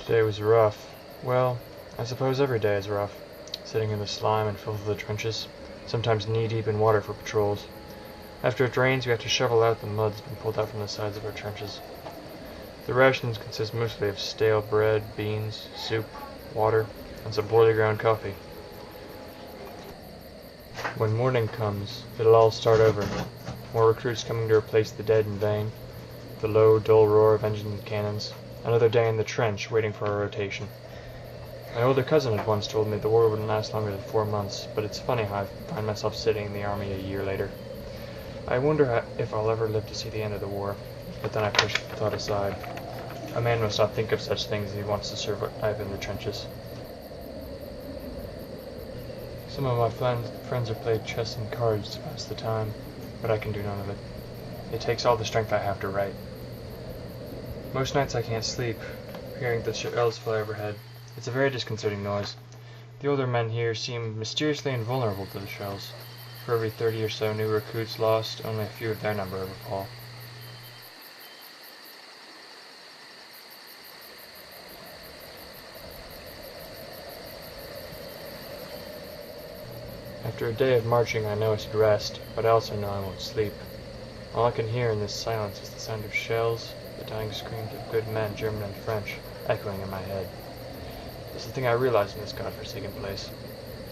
Today was rough. Well, I suppose every day is rough. Sitting in the slime and filth of the trenches, sometimes knee-deep in water for patrols. After it rains, we have to shovel out the mud that's been pulled out from the sides of our trenches. The rations consist mostly of stale bread, beans, soup, water, and some poorly ground coffee. When morning comes, it'll all start over. More recruits coming to replace the dead in vain. The low, dull roar of engines and cannons. Another day in the trench, waiting for our rotation. My older cousin had once told me the war wouldn't last longer than 4 months, but it's funny how I find myself sitting in the army a year later. I wonder if I'll ever live to see the end of the war, but then I push the thought aside. A man must not think of such things if he wants to survive in the trenches. Some of my friends have played chess and cards to pass the time, but I can do none of it. It takes all the strength I have to write. Most nights I can't sleep, hearing the shells fly overhead. It's a very disconcerting noise. The older men here seem mysteriously invulnerable to the shells. For every 30 or so new recruits lost, only a few of their number ever fall. After a day of marching, I know I should rest, but I also know I won't sleep. All I can hear in this silence is the sound of shells, the dying screams of good men, German and French, echoing in my head. It's the thing I realize in this godforsaken place.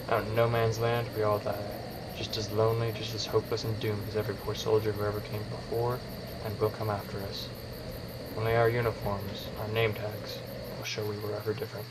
Out in no man's land, we all die. Just as lonely, just as hopeless and doomed as every poor soldier who ever came before and will come after us. Only our uniforms, our name tags, will show we were ever different.